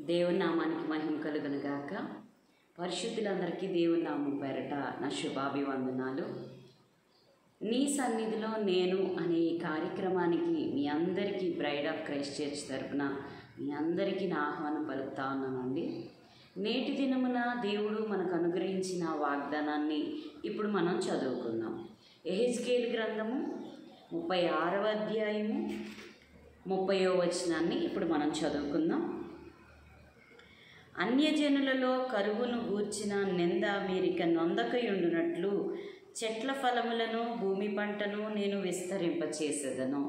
దేవుని నామానికి మహిమ కలుగును గాక. పరిశుద్ధులందరికీ దేవుని నామం పేరట నా శుభాభివందనాలు. నీ సన్నిధిలో నేను అనే ఈ కార్యక్రమానికి మీ అందరికీ బ్రైడ్ ఆఫ్ క్రైస్ట్ చర్చ్ తరపున మీ అందరికీ నా ఆహ్వానం పలుకుతా ఉన్నానండి. నేటి దినమున దేవుడు మనకు అనుగ్రహించిన వాగ్దానాన్ని ఇప్పుడు మనం చదువుకుందాం. యెహెజ్కేలు గ్రంథము 36వ అధ్యాయము 30వ వచనాన్ని ఇప్పుడు మనం చదువుకుందాం. అన్యజనులలో కరువును గూర్చిన నింద మీరిక నొందకయుండునట్లు చెట్ల ఫలములను భూమి పంటను నేను విస్తరింపచేసేదను.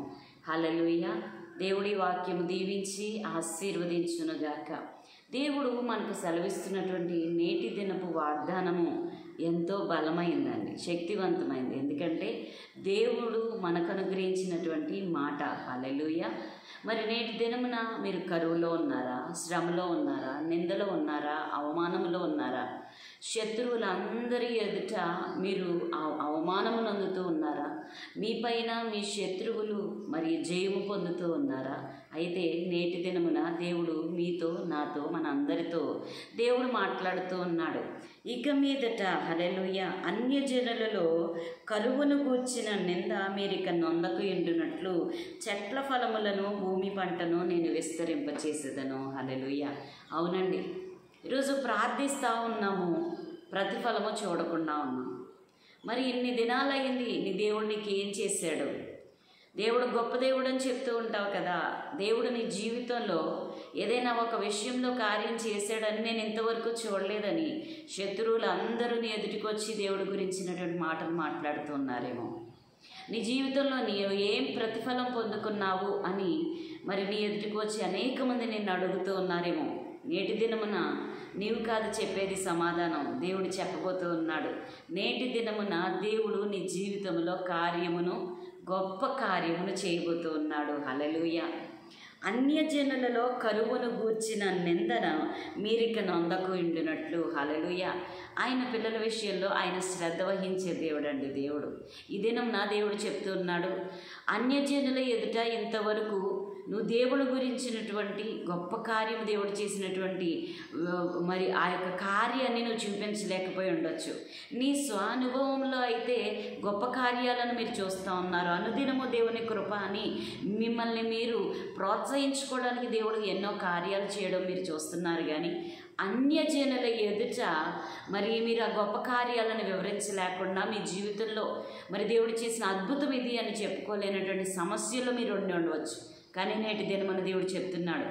హల్లెలూయా. దేవుడి వాక్యము దీవించి ఆశీర్వదించునుగాక. దేవుడు మనకు సెలవిస్తున్నటువంటి నేటి దినపు వాగ్దానము ఎంతో బలమైందండి, శక్తివంతమైంది. ఎందుకంటే దేవుడు మనకు అనుగ్రహించినటువంటి మాట. హల్లెలూయా. మరి నేటి దినమున మీరు కరువులో ఉన్నారా, శ్రమలో ఉన్నారా, నిందలో ఉన్నారా, అవమానంలో ఉన్నారా, శత్రువులందరి ఎదుట మీరు అవమానమును అందుతూ ఉన్నారా, మీ పైన మీ శత్రువులు మరి జయము పొందుతూ ఉన్నారా? అయితే నేటి దినమున దేవుడు మీతో, నాతో, మన అందరితో దేవుడు మాట్లాడుతూ ఉన్నాడు. ఇక మీదట హల్లెలూయా అన్యజనులలో కరువును గూర్చిన నింద మీరిక నొందకు ఎండునట్లు చెట్ల ఫలములను భూమి పంటను నేను విస్తరింపచేసేదను. హల్లెలూయా. అవునండి, ఈరోజు ప్రార్థిస్తూ ఉన్నాము, ప్రతిఫలము చూడకుండా ఉన్నాం. మరి ఇన్ని దినాలయ్యింది, నీ దేవుడు నీకు ఏం చేశాడు? దేవుడు గొప్ప దేవుడు అని చెప్తూ ఉంటావు కదా. దేవుడు నీ జీవితంలో ఏదైనా ఒక విషయంలో కార్యం చేశాడని నేను ఇంతవరకు చూడలేదని శత్రువులు అందరూ నీ ఎదుటికొచ్చి దేవుడి గురించినటువంటి మాటలు మాట్లాడుతూ ఉన్నారేమో. నీ జీవితంలో నీవు ఏం ప్రతిఫలం పొందుకున్నావు అని మరి నీ ఎదుటికి వచ్చి అనేక మంది నిన్ను అడుగుతూ ఉన్నారేమో. నేటి దినమున నీవు కాదు చెప్పేది సమాధానం, దేవుడు చెప్పబోతూ ఉన్నాడు. నేటి దినమున దేవుడు నీ జీవితంలో గొప్ప కార్యమును చేయబోతూ ఉన్నాడు. హల్లెలూయా. అన్యజనులలో కరువును గూర్చిన నిందన మీరిక నొందకు ఉండినట్లు. హల్లెలూయా. ఆయన పిల్లల విషయంలో ఆయన శ్రద్ధ వహించే దేవుడు అండి. దేవుడు ఈ దినం నా దేవుడు చెప్తూ ఉన్నాడు, అన్యజనుల ఎదుట ఇంతవరకు నువ్వు దేవుడు గురించినటువంటి గొప్ప కార్యం, దేవుడు చేసినటువంటి మరి ఆ యొక్క కార్యాన్ని నువ్వు చూపించలేకపోయి ఉండొచ్చు. నీ స్వానుభవంలో అయితే గొప్ప కార్యాలను మీరు చూస్తూ ఉన్నారు. అనుదినము దేవుని కృప అని మిమ్మల్ని మీరు ప్రోత్సహించుకోవడానికి దేవుడు ఎన్నో కార్యాలు చేయడం మీరు చూస్తున్నారు. కానీ అన్యజనుల ఎదుట మరి మీరు ఆ గొప్ప కార్యాలను వివరించలేకుండా మీ జీవితంలో మరి దేవుడు చేసిన అద్భుతం ఇది అని చెప్పుకోలేనటువంటి సమస్యలు మీరు ఉండవచ్చు. కానీ నేటి దినమున దేవుడు చెప్తున్నాడు,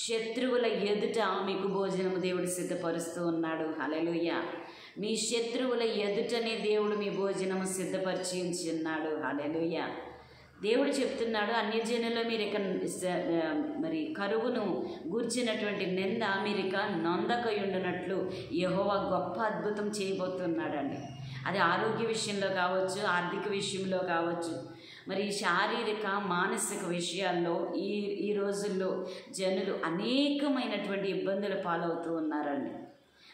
శత్రువుల ఎదుట మీకు భోజనము దేవుడు సిద్ధపరుస్తూ ఉన్నాడు. హల్లెలూయా. మీ శత్రువుల ఎదుటనే దేవుడు మీ భోజనము సిద్ధపరిచి ఉన్నాడు. హల్లెలూయా. దేవుడు చెప్తున్నాడు, అన్యజనుల్లో మీరు ఇక మరి కరువును గూర్చినటువంటి నింద మీరు ఇక నొందకయుండునట్లు యెహోవా గొప్ప అద్భుతం చేయబోతున్నాడండి. అది ఆరోగ్య విషయంలో కావచ్చు, ఆర్థిక విషయంలో కావచ్చు, మరి శారీరక మానసిక విషయాల్లో ఈ రోజుల్లో జనులు అనేకమైనటువంటి ఇబ్బందుల పాలవుతూ ఉన్నారండి.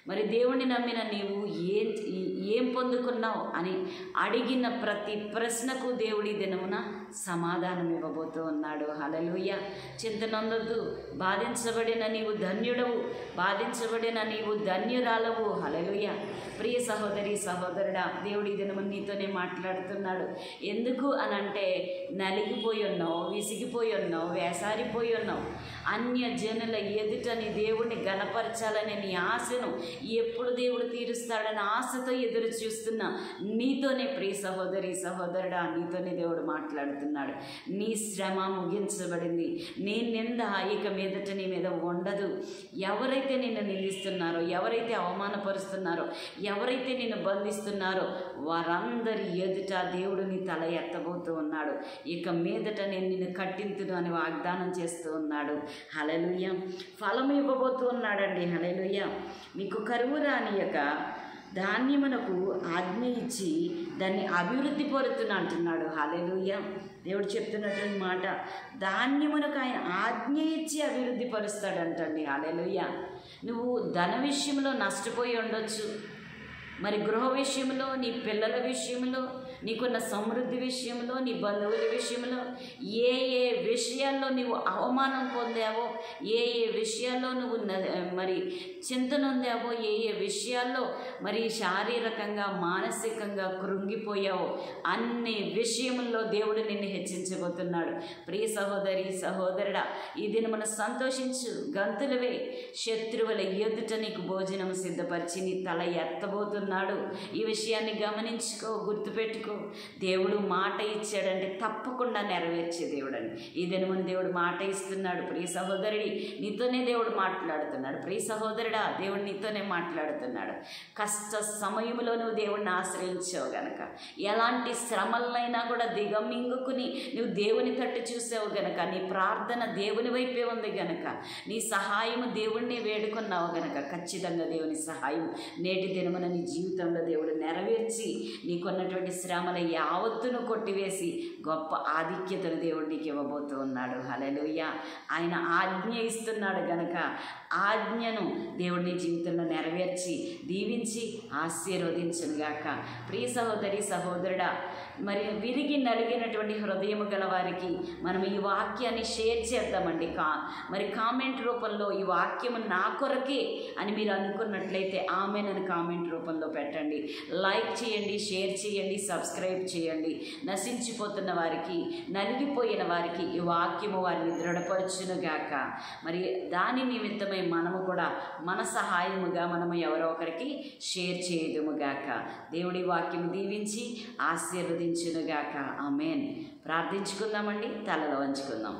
మరి దేవుణ్ణి నమ్మిన నీవు ఏం పొందుకున్నావు అని అడిగిన ప్రతి ప్రశ్నకు దేవుడి దినమున సమాధానం ఇవ్వబోతూ ఉన్నాడు. హల్లెలూయా. చింతనొందొద్దు, బాధించబడిన నీవు ధన్యుడవు, బాధించబడిన నీవు ధన్యురాలవు. హల్లెలూయా. ప్రియ సహోదరి సహోదరుడా, దేవుడి దినమున నీతోనే మాట్లాడుతున్నాడు. ఎందుకు అనంటే నలిగిపోయి ఉన్నావు, విసిగిపోయి ఉన్నావు, వేసారిపోయి ఉన్నావు. అన్యజనుల ఎదుట నీ దేవుడిని గణపరచాలనే నీ ఆశను ఎప్పుడు దేవుడు తీరుస్తాడని ఆశతో ఎదురు చూస్తున్నా నీతోనే ప్రియ సహోదరి సహోదరుడా, నీతోనే దేవుడు మాట్లాడుతున్నాడు. నీ శ్రమ ముగించబడింది, నీ నింద ఇక మీదట నీ మీద ఉండదు. ఎవరైతే నిన్ను నిందిస్తున్నారో, ఎవరైతే అవమానపరుస్తున్నారో, ఎవరైతే నిన్ను బంధిస్తున్నారో వారందరి ఎదుట దేవుడు నీ తల ఎత్తబోతూ ఉన్నాడు. ఇక మీదట నేను నిన్ను కట్టింతును అని వాగ్దానం చేస్తూ ఉన్నాడు. హల్లెలూయా. ఫలం ఇవ్వబోతూ ఉన్నాడండి. హల్లెలూయా. మీకు కరువు రానియక ధాన్యమునకు ఆజ్ఞ ఇచ్చి దాన్ని అభివృద్ధి పరుతున్నా అంటున్నాడు. హల్లెలూయా. దేవుడు చెప్తున్నటువంటి మాట, ధాన్యమునకు ఆయన ఆజ్ఞ ఇచ్చి అభివృద్ధి పరుస్తాడంటండి. హల్లెలూయా. నువ్వు ధన విషయంలో నష్టపోయి ఉండొచ్చు, మరి గృహ విషయంలో, నీ పిల్లల విషయంలో, నీకున్న సమృద్ధి విషయంలో, నీ బంధువుల విషయంలో, ఏ ఏ విషయాల్లో నువ్వు అవమానం పొందావో, ఏ ఏ విషయాల్లో నువ్వు మరి చింత నొందావో, ఏ ఏ విషయాల్లో మరి శారీరకంగా మానసికంగా కృంగిపోయావో అన్ని విషయముల్లో దేవుడు నిన్ను హెచ్చించబోతున్నాడు. ప్రియ సహోదరి సహోదరుడా, ఈ దినమున సంతోషించు, గంతులవే, శత్రువుల ఎదుట నీకు భోజనం సిద్ధపరిచి నీ తల ఎత్తబోతున్నాడు. ఈ విషయాన్ని గమనించుకో, గుర్తుపెట్టుకో. దేవుడు మాట ఇచ్చాడంటే తప్పకుండా నెరవేర్చే దేవుడు అండి. ఈ దినమున దేవుడు మాట ఇస్తున్నాడు. ప్రియ సహోదరుడి, నీతోనే దేవుడు మాట్లాడుతున్నాడు. ప్రియ సహోదరుడా, దేవుడు నీతోనే మాట్లాడుతున్నాడు. కష్ట సమయంలో నువ్వు దేవుడిని ఆశ్రయించావు గనక, ఎలాంటి శ్రమలైనా కూడా దిగమింగుకుని నువ్వు దేవుని తట్టు చూసావు గనక, నీ ప్రార్థన దేవుని వైపే ఉంది గనక, నీ సహాయము దేవుణ్ణి వేడుకున్నావు గనక, ఖచ్చితంగా దేవుని సహాయం నేటి దినమున నీ జీవితంలో దేవుడు నెరవేర్చి నీకున్నటువంటి శ్రమల యావత్తును కొట్టివేసి గొప్ప ఆధిక్యతను దేవుడు నీకు ఇవ్వబోతూ ఉన్నాడు. హల్లెలూయా. ఆయన ఆజ్ఞ ఇస్తున్నాడు గనక ఆజ్ఞను దేవుడు నీ జీవితంలో నెరవేర్చి దీవించి ఆశీర్వదించునుగాక. ప్రియ సహోదరి సహోదరుడా, మరి విరిగి నలిగినటువంటి హృదయము గల వారికి మనం ఈ వాక్యాన్ని షేర్ చేద్దామండి. మరి కామెంట్ రూపంలో ఈ వాక్యము నా కొరకే అని మీరు అనుకున్నట్లయితే ఆమెనని కామెంట్ రూపంలో పెట్టండి. లైక్ చేయండి, షేర్ చేయండి, సబ్స్క్రైబ్ చేయండి. నశించిపోతున్న వారికి, నలిగిపోయిన వారికి ఈ వాక్యము వారిని దృఢపరచునుగాక. మరి దాని నిమిత్తమై మనము కూడా మన సహాయముగా మనము ఎవరో ఒకరికి షేర్ చేయదుముగాక. దేవుడి వాక్యము దీవించి ఆశీర్వదించునుగాక. ఆమేన్. ప్రార్థించుకుందామండి. తలలో వంచుకుందాం.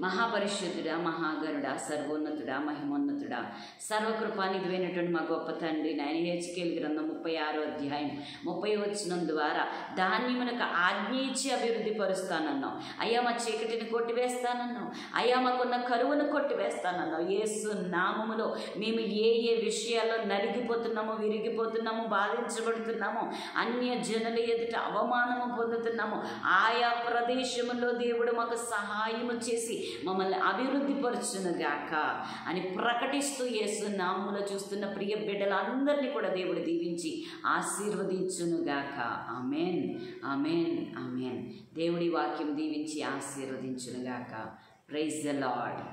మహాపరిశుద్ధుడా, మహాగరుడా, సర్వోన్నతుడా, మహిమోన్నతుడా, సర్వకృపానిధివైనటువంటి మా గొప్ప తండ్రి, నాయన హెచ్కేల్ గ్రంథం 36వ అధ్యాయం 30వ వచనం ద్వారా ధాన్యమునకు ఆజ్ఞ ఇచ్చి అభివృద్ధి పరుస్తానన్నావు. అయ్యా, మా చీకటిని కొట్టివేస్తానన్నావు. అయ్యా, మాకున్న కరువును కొట్టివేస్తానన్నావు. యేసు నామములో మేము ఏ ఏ విషయాల్లో నలిగిపోతున్నామో, విరిగిపోతున్నామో, బాధించబడుతున్నామో, అన్య జనుల ఎదుట అవమానము పొందుతున్నామో, ఆయా ప్రదేశములో దేవుడు మాకు సహాయము చేసి మమ్మల్ని అభివృద్ధి పరచునుగాక అని ప్రకటిస్తూ యేసు నామములో చూస్తున్న ప్రియ బిడ్డలందరినీ కూడా దేవుడు దీవించి ఆశీర్వదించునుగాక. ఆమేన్, ఆమేన్, ఆమేన్. దేవుడి వాక్యం దీవించి ఆశీర్వదించునుగాక. Praise the lord.